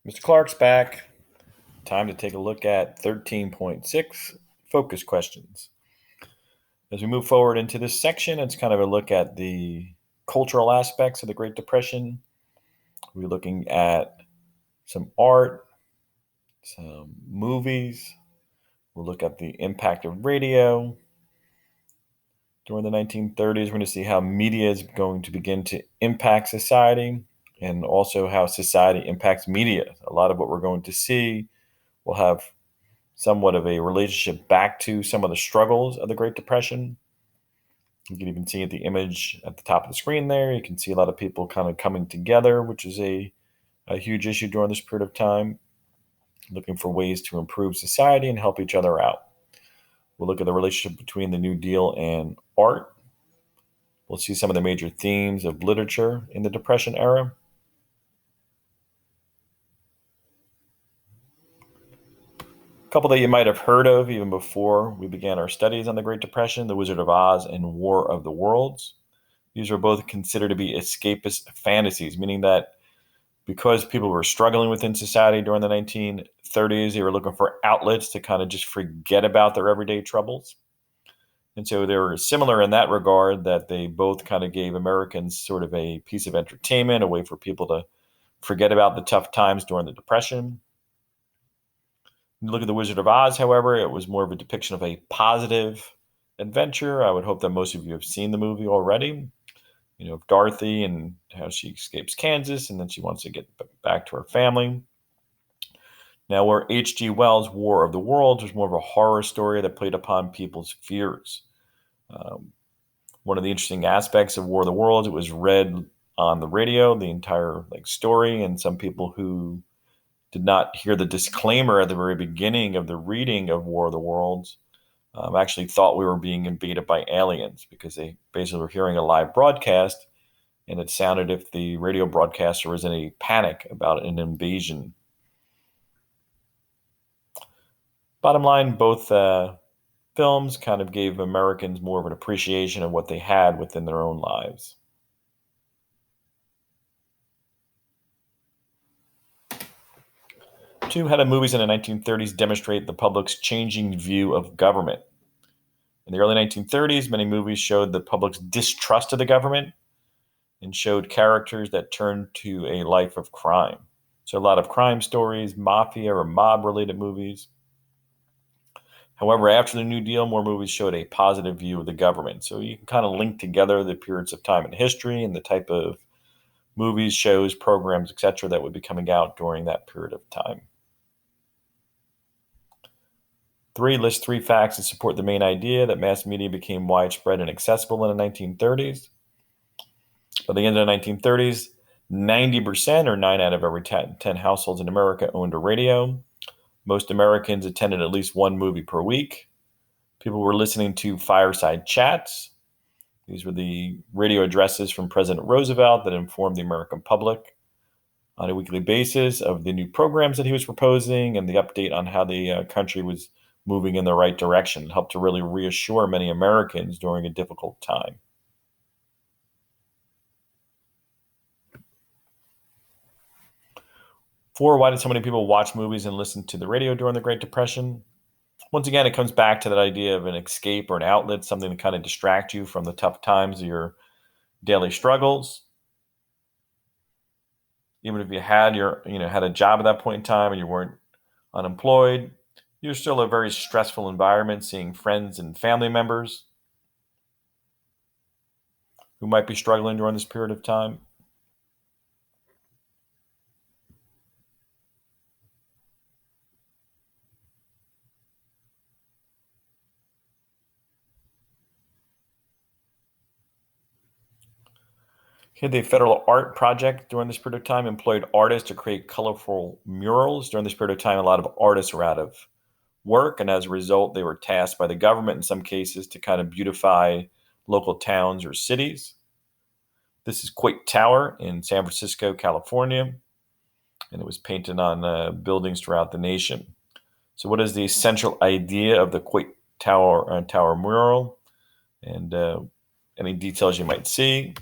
Mr. Clark's back. Time to take a look at 13.6 focus questions. As we move forward into this section, it's kind of a look at the cultural aspects of the Great Depression. We're looking at some art, some movies. We'll look at the impact of radio during the 1930s. We're going to see how media is going to begin to impact society and also how society impacts media. A lot of what we're going to see will have somewhat of a relationship back to some of the struggles of the Great Depression. You can even see the image at the top of the screen there. You can see a lot of people kind of coming together, which is a huge issue during this period of time, looking for ways to improve society and help each other out. We'll look at the relationship between the New Deal and art. We'll see some of the major themes of literature in the Depression era. A couple that you might have heard of even before we began our studies on the Great Depression: The Wizard of Oz and War of the Worlds. These were both considered to be escapist fantasies, meaning that because people were struggling within society during the 1930s, they were looking for outlets to kind of just forget about their everyday troubles. And so they were similar in that regard, that they both kind of gave Americans sort of a piece of entertainment, a way for people to forget about the tough times during the Depression. You look at The Wizard of Oz, however, it was more of a depiction of a positive adventure. I would hope that most of you have seen the movie already. You know, of Dorothy and how she escapes Kansas and then she wants to get back to her family. Now, where H.G. Wells' War of the Worlds was more of a horror story that played upon people's fears. Um, One of the interesting aspects of War of the Worlds, it was read on the radio, the entire story, and some people who did not hear the disclaimer at the very beginning of the reading of War of the Worlds actually thought we were being invaded by aliens, because they basically were hearing a live broadcast, and it sounded if the radio broadcaster was in a panic about an invasion. Bottom line, both films kind of gave Americans more of an appreciation of what they had within their own lives. Two, how do movies in the 1930s demonstrate the public's changing view of government? In the early 1930s, many movies showed the public's distrust of the government and showed characters that turned to a life of crime. So a lot of crime stories, mafia or mob-related movies. However, after the New Deal, more movies showed a positive view of the government. So you can kind of link together the periods of time in history and the type of movies, shows, programs, etc. that would be coming out during that period of time. 3, list 3 facts that support the main idea that mass media became widespread and accessible in the 1930s. By the end of the 1930s, 90% or 9 out of every 10 households in America owned a radio. Most Americans attended at least one movie per week. People were listening to fireside chats. These were the radio addresses from President Roosevelt that informed the American public on a weekly basis of the new programs that he was proposing and the update on how the country was moving in the right direction. It helped to really reassure many Americans during a difficult time. 4, why did so many people watch movies and listen to the radio during the Great Depression? Once again, it comes back to that idea of an escape or an outlet, something to kind of distract you from the tough times of your daily struggles. Even if you had had a job at that point in time and you weren't unemployed, you're still a very stressful environment, seeing friends and family members who might be struggling during this period of time. Here, the Federal Art Project during this period of time employed artists to create colorful murals. During this period of time, a lot of artists were out of work, and as a result, they were tasked by the government in some cases to kind of beautify local towns or cities. This is Coit Tower in San Francisco, California, and it was painted on buildings throughout the nation. So what is the central idea of the Coit Tower mural, and any details you might see?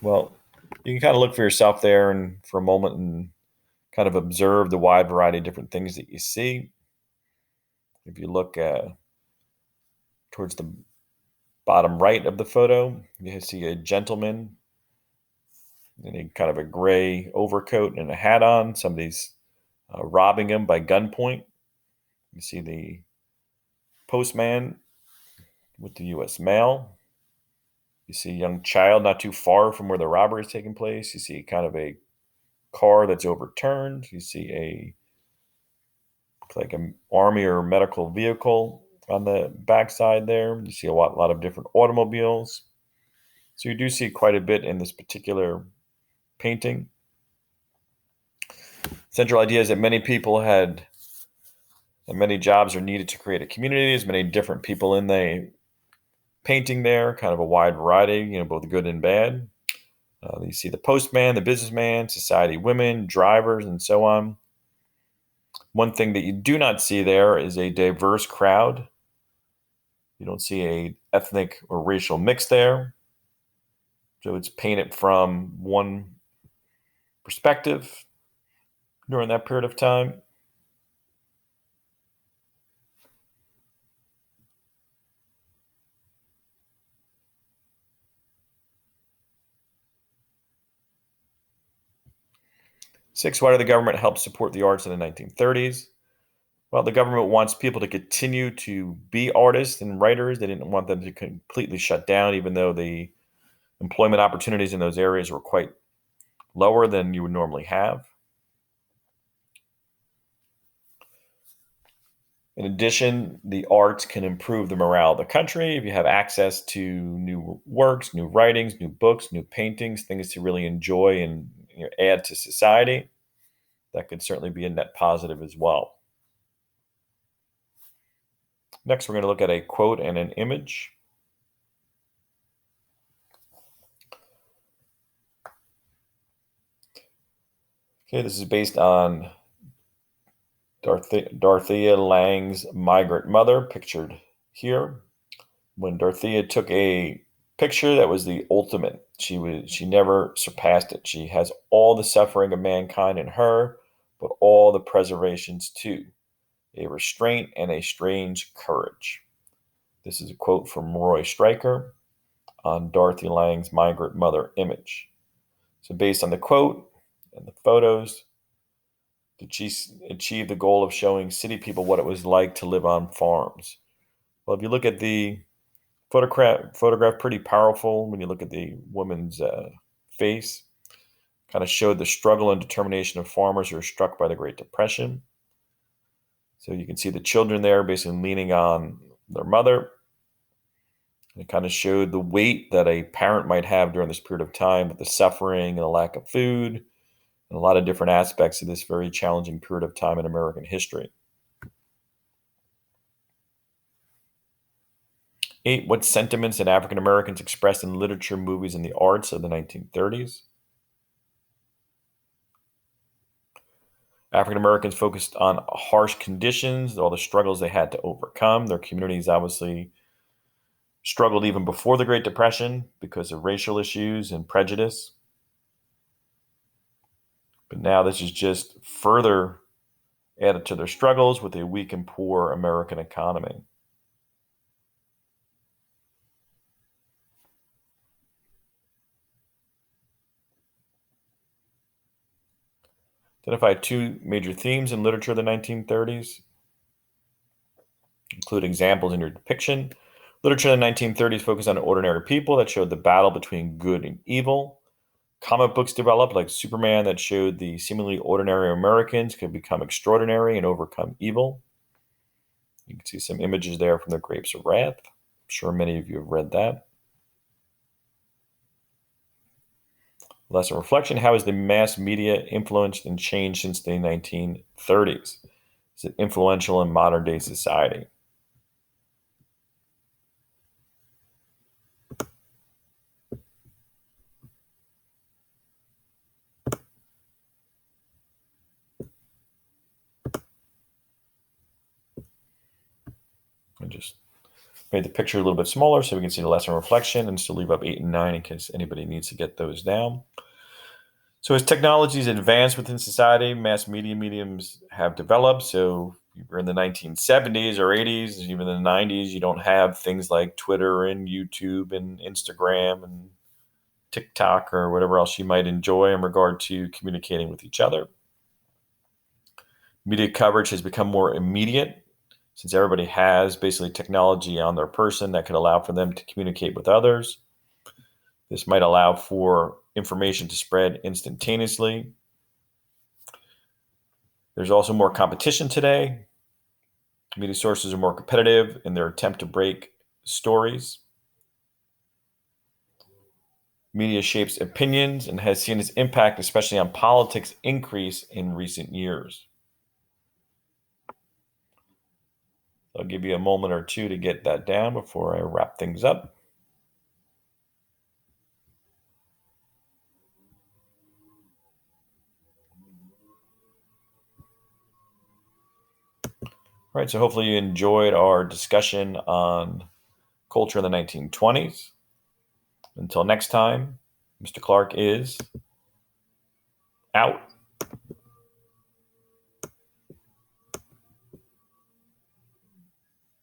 Well, you can kind of look for yourself there and for a moment and kind of observe the wide variety of different things that you see. If you look towards the bottom right of the photo, you see a gentleman in a kind of a gray overcoat and a hat on. Somebody's robbing him by gunpoint. You see the postman with the U.S. mail. You see a young child not too far from where the robbery is taking place. You see kind of a car that's overturned. You see like an army or medical vehicle on the backside there. You see a lot of different automobiles. So you do see quite a bit in this particular painting. Central idea is that many people had, and many jobs are needed to create a community. There's many different people in the painting there, kind of a wide variety, both good and bad. You see the postman, the businessman, society women, drivers, and so on. One thing that you do not see there is a diverse crowd. You don't see a ethnic or racial mix there. So it's painted from one perspective during that period of time. Six, why did the government help support the arts in the 1930s? Well, the government wants people to continue to be artists and writers. They didn't want them to completely shut down, even though the employment opportunities in those areas were quite lower than you would normally have. In addition, the arts can improve the morale of the country if you have access to new works, new writings, new books, new paintings, things to really enjoy and add to society. That could certainly be a net positive as well. Next, we're going to look at a quote and an image. Okay, this is based on Dorothea Lange's Migrant Mother, pictured here. When Dorothea took a picture that was the ultimate, she never surpassed it. She has all the suffering of mankind in her, but all the preservations too, a restraint and a strange courage. This is a quote from Roy Stryker on Dorothy Lange's Migrant Mother image. So based on the quote and the photos, did she achieve the goal of showing city people what it was like to live on farms? Well, if you look at the photograph, pretty powerful when you look at the woman's face. Kind of showed the struggle and determination of farmers who were struck by the Great Depression. So you can see the children there basically leaning on their mother. And it kind of showed the weight that a parent might have during this period of time with the suffering and the lack of food and a lot of different aspects of this very challenging period of time in American history. 8, what sentiments did African Americans express in literature, movies, and the arts of the 1930s? African Americans focused on harsh conditions, all the struggles they had to overcome. Their communities obviously struggled even before the Great Depression because of racial issues and prejudice. But now this is just further added to their struggles with a weak and poor American economy. Identify 2 major themes in literature of the 1930s. Include examples in your depiction. Literature in the 1930s focused on ordinary people that showed the battle between good and evil. Comic books developed, like Superman, that showed the seemingly ordinary Americans could become extraordinary and overcome evil. You can see some images there from The Grapes of Wrath. I'm sure many of you have read that. Lesson reflection, how has the mass media influenced and changed since the 1930s? Is it influential in modern day society? I just made the picture a little bit smaller so we can see the lesson reflection and still leave up 8 and 9 in case anybody needs to get those down. So as technologies advance within society, mass media mediums have developed. So you're in the 1970s or 80s, even in the 90s, you don't have things like Twitter and YouTube and Instagram and TikTok or whatever else you might enjoy in regard to communicating with each other. Media coverage has become more immediate since everybody has basically technology on their person that could allow for them to communicate with others. This might allow for information to spread instantaneously. There's also more competition today. Media sources are more competitive in their attempt to break stories. Media shapes opinions and has seen its impact, especially on politics, increase in recent years. I'll give you a moment or two to get that down before I wrap things up. All right, so hopefully you enjoyed our discussion on culture in the 1920s. Until next time, Mr. Clark is out.